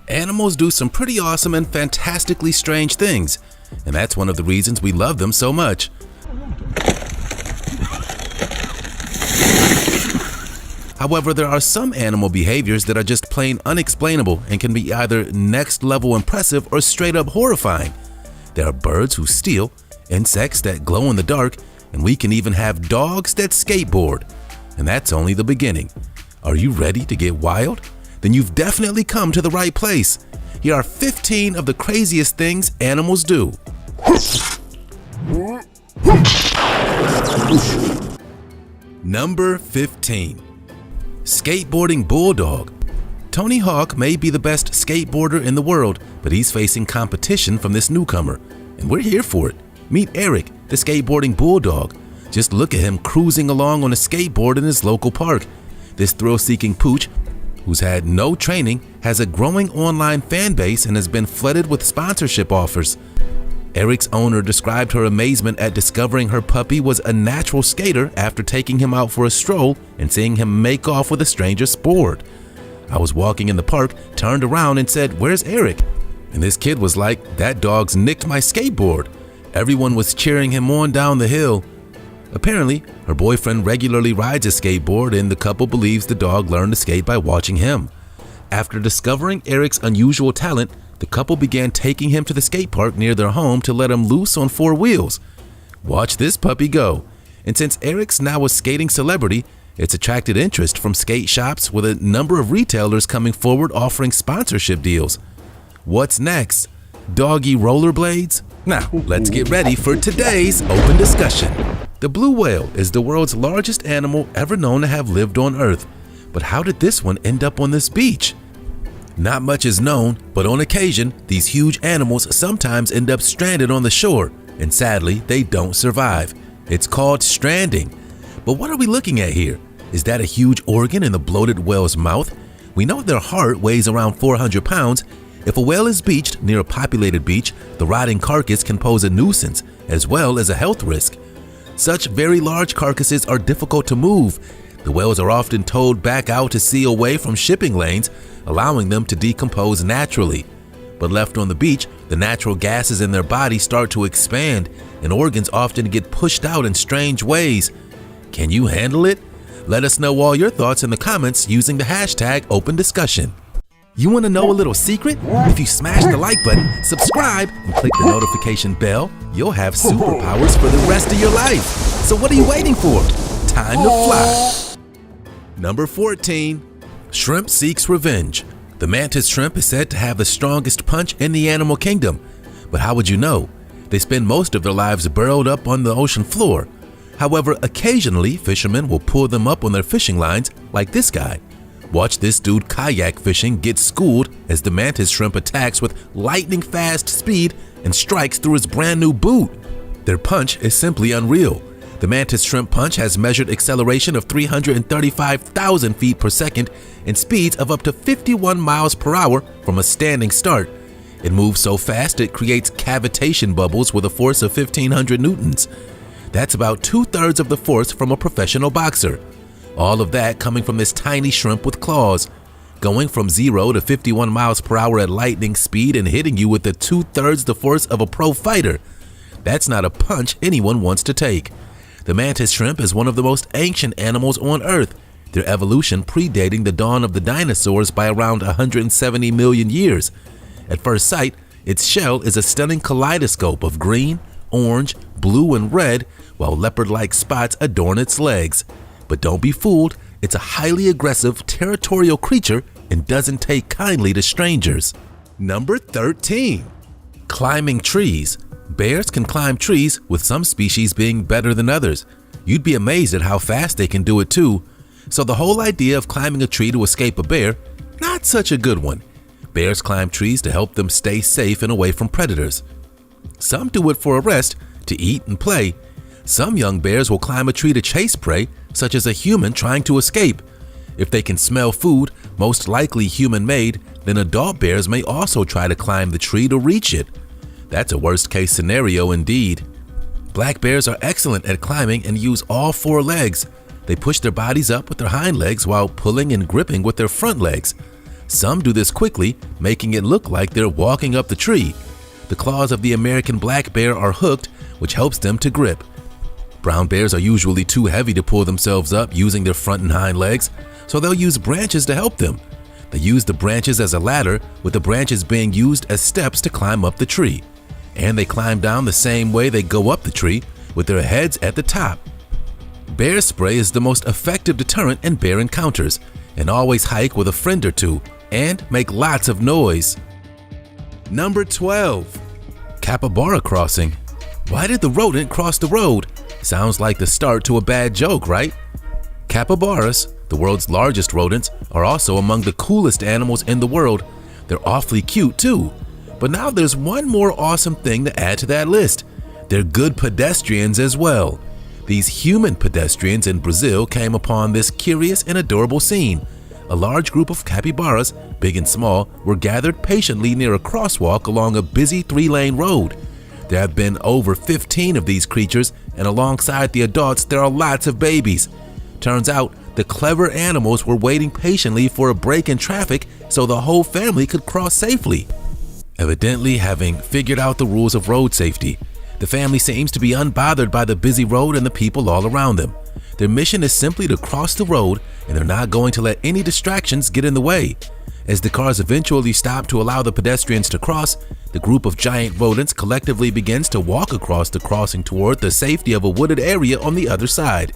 Animals do some pretty awesome and fantastically strange things, and that's one of the reasons we love them so much. However, there are some animal behaviors that are just plain unexplainable and can be either next level impressive or straight up horrifying. There are birds who steal, insects that glow in the dark, and we can even have dogs that skateboard. And that's only the beginning. Are you ready to get wild? Then you've definitely come to the right place. Here are 15 of the craziest things animals do. Number 15. Skateboarding bulldog. Tony Hawk may be the best skateboarder in the world, but he's facing competition from this newcomer, and we're here for it. Meet Eric, the skateboarding bulldog. Just look at him cruising along on a skateboard in his local park. This thrill-seeking pooch, who's had no training, has a growing online fan base and has been flooded with sponsorship offers. Eric's owner described her amazement at discovering her puppy was a natural skater after taking him out for a stroll and seeing him make off with a stranger's board. I was walking in the park, turned around and said, "Where's Eric?" And this kid was like, "That dog's nicked my skateboard." Everyone was cheering him on down the hill. Apparently, her boyfriend regularly rides a skateboard and the couple believes the dog learned to skate by watching him. After discovering Eric's unusual talent, the couple began taking him to the skate park near their home to let him loose on 4 wheels. Watch this puppy go. And since Eric's now a skating celebrity, it's attracted interest from skate shops with a number of retailers coming forward offering sponsorship deals. What's next? Doggy rollerblades? Now, let's get ready for today's open discussion. The blue whale is the world's largest animal ever known to have lived on Earth. But how did this one end up on this beach? Not much is known, but on occasion, these huge animals sometimes end up stranded on the shore, and sadly, they don't survive. It's called stranding. But what are we looking at here? Is that a huge organ in the bloated whale's mouth? We know their heart weighs around 400 pounds. If a whale is beached near a populated beach, the rotting carcass can pose a nuisance as well as a health risk. Such very large carcasses are difficult to move. The whales are often towed back out to sea away from shipping lanes, allowing them to decompose naturally. But left on the beach, the natural gases in their body start to expand, and organs often get pushed out in strange ways. Can you handle it? Let us know all your thoughts in the comments using the hashtag #OpenDiscussion. You want to know a little secret? If you smash the like button, subscribe, and click the notification bell, you'll have superpowers for the rest of your life. So what are you waiting for? Time to fly. Number 14. Shrimp seeks revenge. The mantis shrimp is said to have the strongest punch in the animal kingdom. But how would you know? They spend most of their lives burrowed up on the ocean floor. However, occasionally fishermen will pull them up on their fishing lines, like this guy. Watch this dude kayak fishing get schooled as the mantis shrimp attacks with lightning fast speed and strikes through his brand new boot. Their punch is simply unreal. The mantis shrimp punch has measured acceleration of 335,000 feet per second and speeds of up to 51 miles per hour from a standing start. It moves so fast it creates cavitation bubbles with a force of 1,500 newtons. That's about 2/3 of the force from a professional boxer. All of that coming from this tiny shrimp with claws, going from 0 to 51 miles per hour at lightning speed and hitting you with the 2/3 the force of a pro fighter. That's not a punch anyone wants to take. The mantis shrimp is one of the most ancient animals on Earth, their evolution predating the dawn of the dinosaurs by around 170 million years. At first sight, its shell is a stunning kaleidoscope of green, orange, blue, and red, while leopard-like spots adorn its legs. But don't be fooled, it's a highly aggressive, territorial creature and doesn't take kindly to strangers. Number 13. Climbing trees. Bears can climb trees, with some species being better than others. You'd be amazed at how fast they can do it too. So the whole idea of climbing a tree to escape a bear, not such a good one. Bears climb trees to help them stay safe and away from predators. Some do it for a rest, to eat and play. Some young bears will climb a tree to chase prey, such as a human trying to escape. If they can smell food, most likely human-made, then adult bears may also try to climb the tree to reach it. That's a worst-case scenario indeed. Black bears are excellent at climbing and use all 4 legs. They push their bodies up with their hind legs while pulling and gripping with their front legs. Some do this quickly, making it look like they're walking up the tree. The claws of the American black bear are hooked, which helps them to grip. Brown bears are usually too heavy to pull themselves up using their front and hind legs, so they'll use branches to help them. They use the branches as a ladder, with the branches being used as steps to climb up the tree. And they climb down the same way they go up the tree, with their heads at the top. Bear spray is the most effective deterrent in bear encounters, and always hike with a friend or two and make lots of noise. Number 12. Capybara crossing. Why did the rodent cross the road? Sounds like the start to a bad joke, right? Capybaras, the world's largest rodents, are also among the coolest animals in the world. They're awfully cute too. But now there's one more awesome thing to add to that list. They're good pedestrians as well. These human pedestrians in Brazil came upon this curious and adorable scene. A large group of capybaras, big and small, were gathered patiently near a crosswalk along a busy 3-lane road. There have been over 15 of these creatures, and alongside the adults there are lots of babies. Turns out the clever animals were waiting patiently for a break in traffic so the whole family could cross safely. Evidently, having figured out the rules of road safety, the family seems to be unbothered by the busy road and the people all around them. Their mission is simply to cross the road, and they're not going to let any distractions get in the way. As the cars eventually stop to allow the pedestrians to cross, the group of giant rodents collectively begins to walk across the crossing toward the safety of a wooded area on the other side.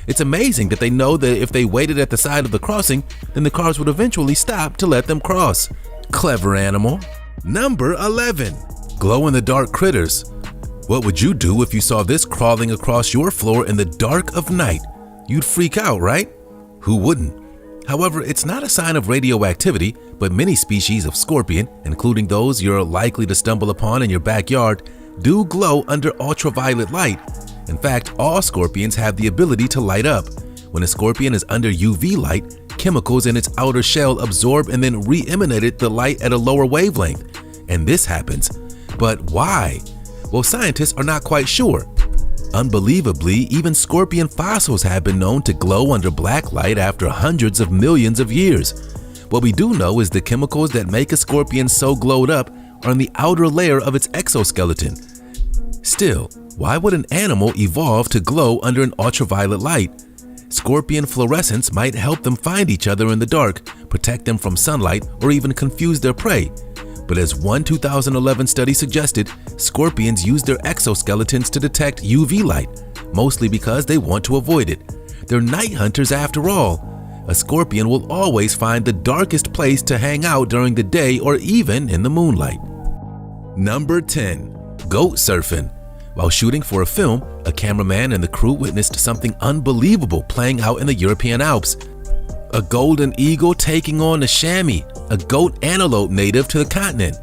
It's amazing that they know that if they waited at the side of the crossing, then the cars would eventually stop to let them cross. Clever animal. Number 11. Glow-in-the-dark critters. What would you do if you saw this crawling across your floor in the dark of night? You'd freak out, right? Who wouldn't? However, it's not a sign of radioactivity, but many species of scorpion, including those you're likely to stumble upon in your backyard, do glow under ultraviolet light. In fact, all scorpions have the ability to light up. When a scorpion is under UV light, chemicals in its outer shell absorb and then re-emanate the light at a lower wavelength. And this happens. But why? Well, scientists are not quite sure. Unbelievably, even scorpion fossils have been known to glow under black light after hundreds of millions of years. What we do know is the chemicals that make a scorpion so glowed up are in the outer layer of its exoskeleton. Still, why would an animal evolve to glow under an ultraviolet light? Scorpion fluorescence might help them find each other in the dark, protect them from sunlight, or even confuse their prey. But as one 2011 study suggested, scorpions use their exoskeletons to detect UV light, mostly because they want to avoid it. They're night hunters after all. A scorpion will always find the darkest place to hang out during the day or even in the moonlight. Number 10. Goat surfing. While shooting for a film, a cameraman and the crew witnessed something unbelievable playing out in the European Alps. A golden eagle taking on a chamois, a goat antelope native to the continent.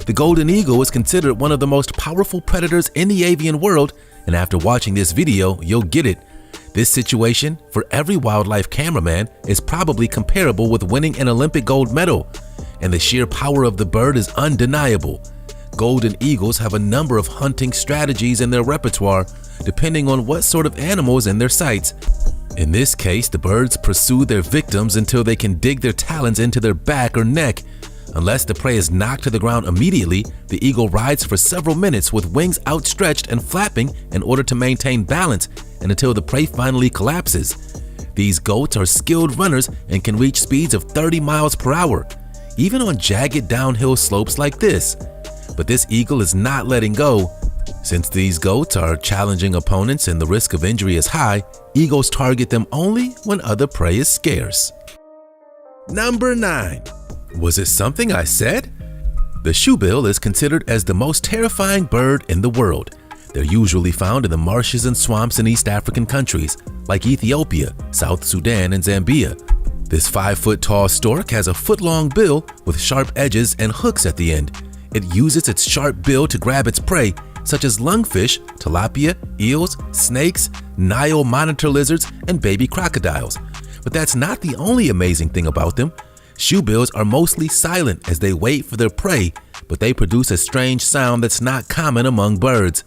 The golden eagle is considered one of the most powerful predators in the avian world, and after watching this video, you'll get it. This situation, for every wildlife cameraman, is probably comparable with winning an Olympic gold medal, and the sheer power of the bird is undeniable. Golden eagles have a number of hunting strategies in their repertoire, depending on what sort of animal is in their sights. In this case, the birds pursue their victims until they can dig their talons into their back or neck. Unless the prey is knocked to the ground immediately, the eagle rides for several minutes with wings outstretched and flapping in order to maintain balance and until the prey finally collapses. These goats are skilled runners and can reach speeds of 30 miles per hour, even on jagged downhill slopes like this. But this eagle is not letting go. Since these goats are challenging opponents and the risk of injury is high, eagles target them only when other prey is scarce. Number 9. Was it something I said? The shoebill is considered as the most terrifying bird in the world. They're usually found in the marshes and swamps in East African countries like Ethiopia, South Sudan, and Zambia. This 5-foot-tall stork has a foot-long bill with sharp edges and hooks at the end. It uses its sharp bill to grab its prey, such as lungfish, tilapia, eels, snakes, Nile monitor lizards, and baby crocodiles. But that's not the only amazing thing about them. Shoebills are mostly silent as they wait for their prey, but they produce a strange sound that's not common among birds.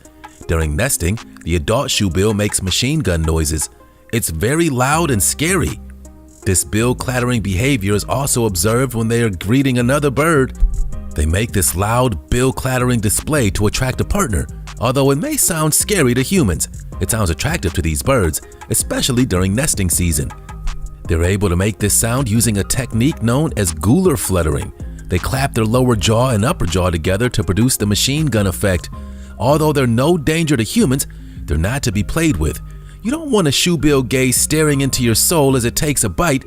During nesting, the adult shoebill makes machine gun noises. It's very loud and scary. This bill-clattering behavior is also observed when they are greeting another bird. They make this loud, bill-clattering display to attract a partner. Although it may sound scary to humans, it sounds attractive to these birds, especially during nesting season. They're able to make this sound using a technique known as gular fluttering. They clap their lower jaw and upper jaw together to produce the machine gun effect. Although they're no danger to humans, they're not to be played with. You don't want a shoebill gaze staring into your soul as it takes a bite,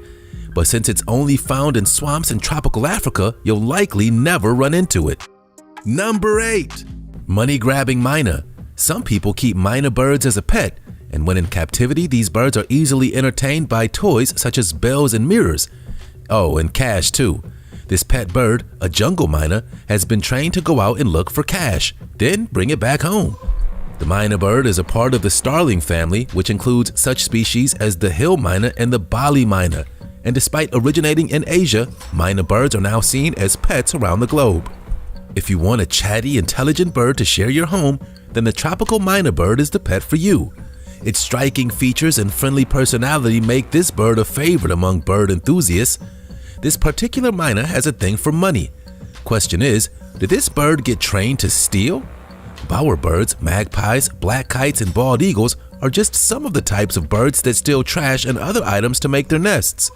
but since it's only found in swamps in tropical Africa, you'll likely never run into it. Number 8. Money-grabbing myna. Some people keep myna birds as a pet, and when in captivity, these birds are easily entertained by toys such as bells and mirrors. Oh, and cash too. This pet bird, a jungle myna, has been trained to go out and look for cash, then bring it back home. The myna bird is a part of the starling family, which includes such species as the hill myna and the Bali myna. And despite originating in Asia, myna birds are now seen as pets around the globe. If you want a chatty, intelligent bird to share your home, then the tropical myna bird is the pet for you. Its striking features and friendly personality make this bird a favorite among bird enthusiasts. This particular myna has a thing for money. Question is, did this bird get trained to steal? Bowerbirds, magpies, black kites, and bald eagles are just some of the types of birds that steal trash and other items to make their nests.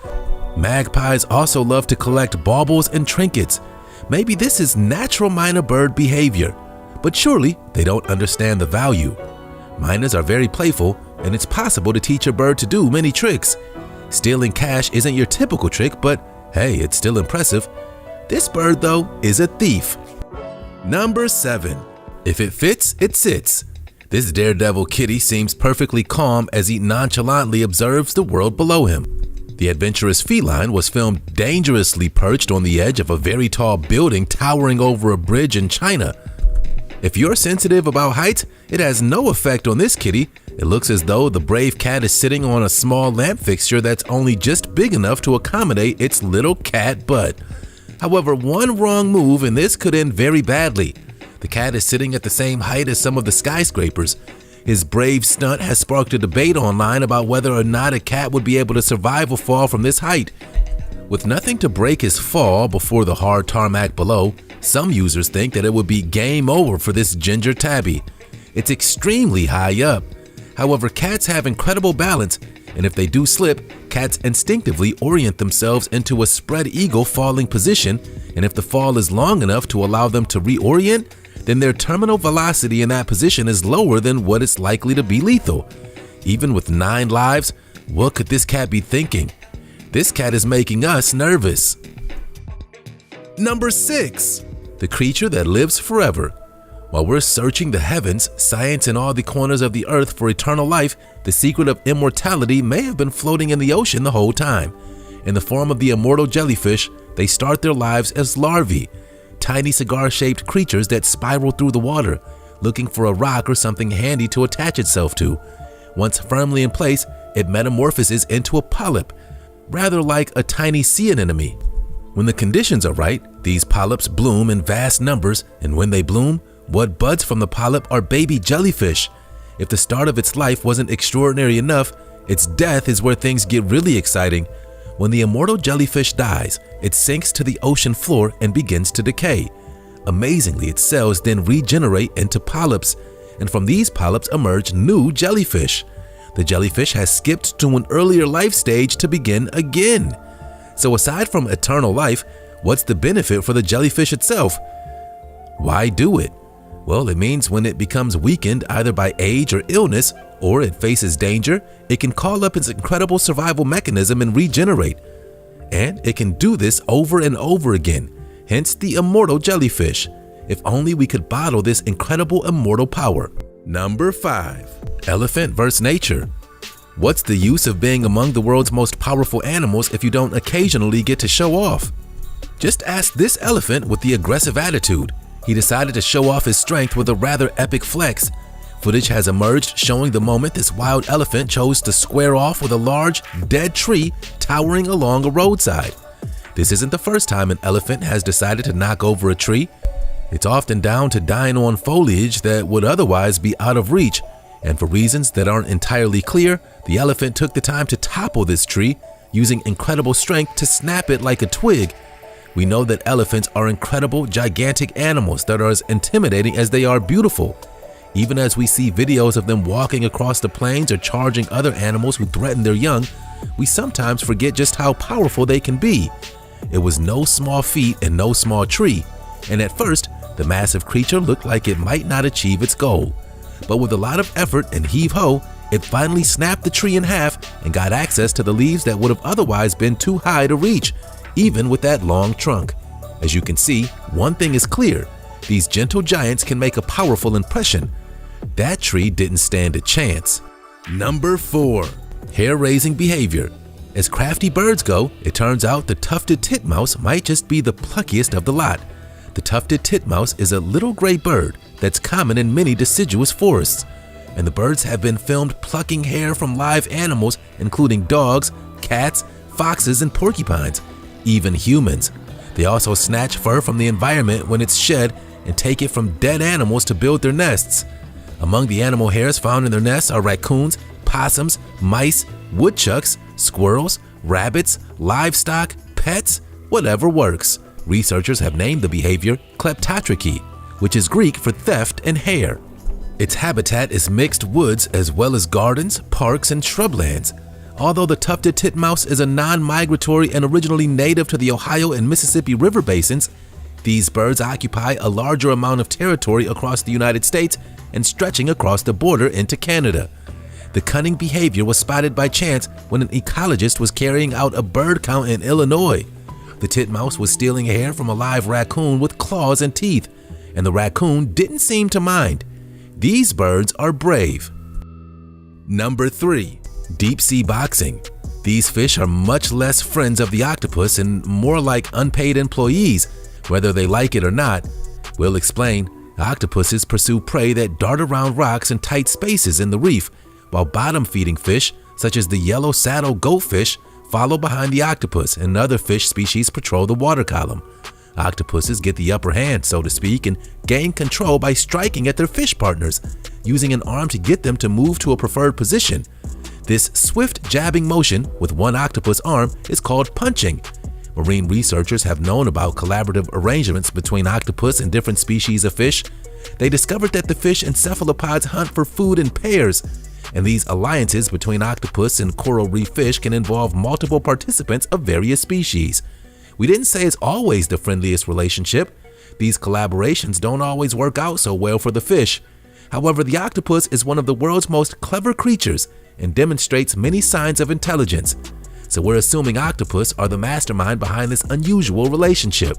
Magpies also love to collect baubles and trinkets. Maybe this is natural myna bird behavior, but surely they don't understand the value. Mynas are very playful, and it's possible to teach a bird to do many tricks. Stealing cash isn't your typical trick, but hey, it's still impressive. This bird, though, is a thief. Number 7. If it fits, it sits. This daredevil kitty seems perfectly calm as he nonchalantly observes the world below him. The adventurous feline was filmed dangerously perched on the edge of a very tall building towering over a bridge in China. If you're sensitive about heights, it has no effect on this kitty. It looks as though the brave cat is sitting on a small lamp fixture that's only just big enough to accommodate its little cat butt. However, one wrong move and this could end very badly. The cat is sitting at the same height as some of the skyscrapers. His brave stunt has sparked a debate online about whether or not a cat would be able to survive a fall from this height. With nothing to break his fall before the hard tarmac below, some users think that it would be game over for this ginger tabby. It's extremely high up. However, cats have incredible balance, and if they do slip, cats instinctively orient themselves into a spread eagle falling position, and if the fall is long enough to allow them to reorient, then their terminal velocity in that position is lower than what is likely to be lethal. Even with 9 lives, what could this cat be thinking? This cat is making us nervous. Number 6. The creature that lives forever. While we're searching the heavens, science, and all the corners of the earth for eternal life, the secret of immortality may have been floating in the ocean the whole time. In the form of the immortal jellyfish, they start their lives as larvae, tiny cigar-shaped creatures that spiral through the water, looking for a rock or something handy to attach itself to. Once firmly in place, it metamorphoses into a polyp, rather like a tiny sea anemone. When the conditions are right, these polyps bloom in vast numbers, and when they bloom, what buds from the polyp are baby jellyfish. If the start of its life wasn't extraordinary enough, its death is where things get really exciting. When the immortal jellyfish dies, it sinks to the ocean floor and begins to decay. Amazingly, its cells then regenerate into polyps, and from these polyps emerge new jellyfish. The jellyfish has skipped to an earlier life stage to begin again. So aside from eternal life, what's the benefit for the jellyfish itself? Why do it? Well, it means when it becomes weakened either by age or illness, or it faces danger, it can call up its incredible survival mechanism and regenerate. And it can do this over and over again, hence the immortal jellyfish. If only we could bottle this incredible immortal power. Number 5. Elephant vs. nature. What's the use of being among the world's most powerful animals if you don't occasionally get to show off? Just ask this elephant with the aggressive attitude. He decided to show off his strength with a rather epic flex. Footage has emerged showing the moment this wild elephant chose to square off with a large, dead tree towering along a roadside. This isn't the first time an elephant has decided to knock over a tree. It's often down to dying on foliage that would otherwise be out of reach, and for reasons that aren't entirely clear, the elephant took the time to topple this tree, using incredible strength to snap it like a twig. We know that elephants are incredible, gigantic animals that are as intimidating as they are beautiful. Even as we see videos of them walking across the plains or charging other animals who threaten their young, we sometimes forget just how powerful they can be. It was no small feat and no small tree, and at first, the massive creature looked like it might not achieve its goal. But with a lot of effort and heave-ho, it finally snapped the tree in half and got access to the leaves that would have otherwise been too high to reach, even with that long trunk. As you can see, one thing is clear: these gentle giants can make a powerful impression. That tree didn't stand a chance. Number 4. Hair-raising behavior. As crafty birds go, it turns out the tufted titmouse might just be the pluckiest of the lot. The tufted titmouse is a little gray bird that's common in many deciduous forests, and the birds have been filmed plucking hair from live animals, including dogs, cats, foxes, and porcupines, even humans. They also snatch fur from the environment when it's shed and take it from dead animals to build their nests. Among the animal hairs found in their nests are raccoons, possums, mice, woodchucks, squirrels, rabbits, livestock, pets, whatever works. Researchers have named the behavior kleptotrophy, which is Greek for theft and hair. Its habitat is mixed woods as well as gardens, parks, and shrublands. Although the tufted titmouse is a non-migratory and originally native to the Ohio and Mississippi River basins, these birds occupy a larger amount of territory across the United States and stretching across the border into Canada. The cunning behavior was spotted by chance when an ecologist was carrying out a bird count in Illinois. The titmouse was stealing hair from a live raccoon with claws and teeth, and the raccoon didn't seem to mind. These birds are brave. Number 3. Deep-sea boxing. These fish are much less friends of the octopus and more like unpaid employees, whether they like it or not. We'll explain. Octopuses pursue prey that dart around rocks in tight spaces in the reef, while bottom-feeding fish, such as the yellow saddle goatfish, follow behind the octopus, and other fish species patrol the water column. Octopuses get the upper hand, so to speak, and gain control by striking at their fish partners, using an arm to get them to move to a preferred position. This swift jabbing motion with one octopus arm is called punching. Marine researchers have known about collaborative arrangements between octopus and different species of fish. They discovered that the fish and cephalopods hunt for food in pairs, and these alliances between octopus and coral reef fish can involve multiple participants of various species. We didn't say it's always the friendliest relationship. These collaborations don't always work out so well for the fish. However, the octopus is one of the world's most clever creatures and demonstrates many signs of intelligence. So we're assuming octopus are the mastermind behind this unusual relationship.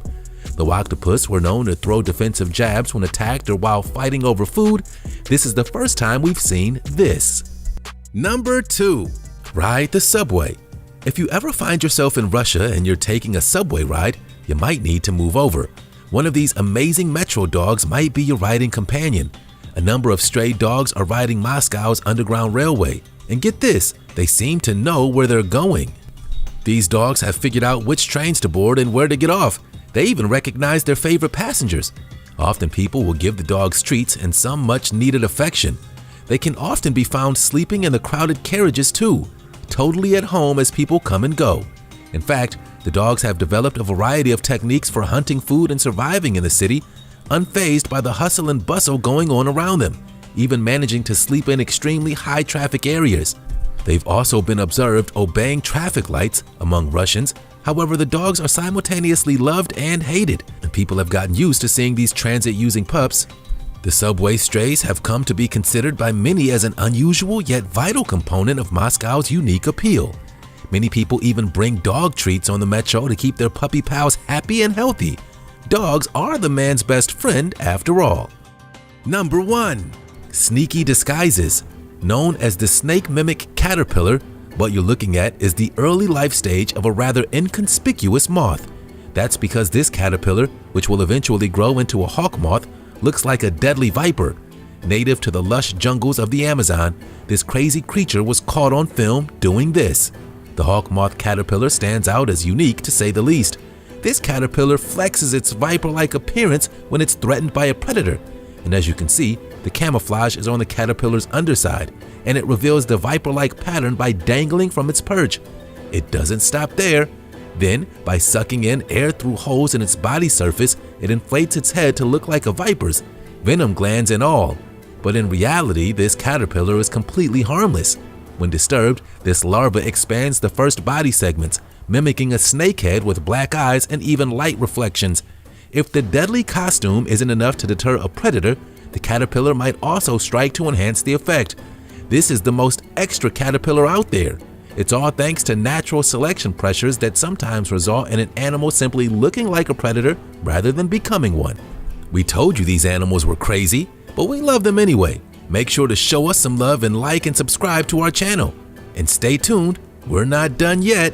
Though octopus were known to throw defensive jabs when attacked or while fighting over food, this is the first time we've seen this. Number 2. Ride the subway. If you ever find yourself in Russia and you're taking a subway ride, you might need to move over. One of these amazing metro dogs might be your riding companion. A number of stray dogs are riding Moscow's underground railway. And get this, they seem to know where they're going. These dogs have figured out which trains to board and where to get off. They even recognize their favorite passengers. Often people will give the dogs treats and some much-needed affection. They can often be found sleeping in the crowded carriages too, totally at home as people come and go. In fact, the dogs have developed a variety of techniques for hunting food and surviving in the city, unfazed by the hustle and bustle going on around them, even managing to sleep in extremely high-traffic areas. They've also been observed obeying traffic lights among Russians. However, the dogs are simultaneously loved and hated, and people have gotten used to seeing these transit-using pups. The subway strays have come to be considered by many as an unusual yet vital component of Moscow's unique appeal. Many people even bring dog treats on the metro to keep their puppy pals happy and healthy. Dogs are the man's best friend after all. Number 1. Sneaky disguises. Known as the snake mimic caterpillar, what you're looking at is the early life stage of a rather inconspicuous moth. That's because this caterpillar, which will eventually grow into a hawk moth, looks like a deadly viper. Native to the lush jungles of the Amazon, this crazy creature was caught on film doing this. The hawk moth caterpillar stands out as unique to say the least. This caterpillar flexes its viper-like appearance when it's threatened by a predator. And as you can see, the camouflage is on the caterpillar's underside, and it reveals the viper-like pattern by dangling from its perch. it doesn't stop there. Then, by sucking in air through holes in its body surface, it inflates its head to look like a viper's, venom glands and all. But in reality, this caterpillar is completely harmless. When disturbed, this larva expands the first body segments, mimicking a snakehead with black eyes and even light reflections. If the deadly costume isn't enough to deter a predator, the caterpillar might also strike to enhance the effect. This is the most extra caterpillar out there. It's all thanks to natural selection pressures that sometimes result in an animal simply looking like a predator rather than becoming one. We told you these animals were crazy, but we love them anyway. Make sure to show us some love and like and subscribe to our channel. And stay tuned, we're not done yet.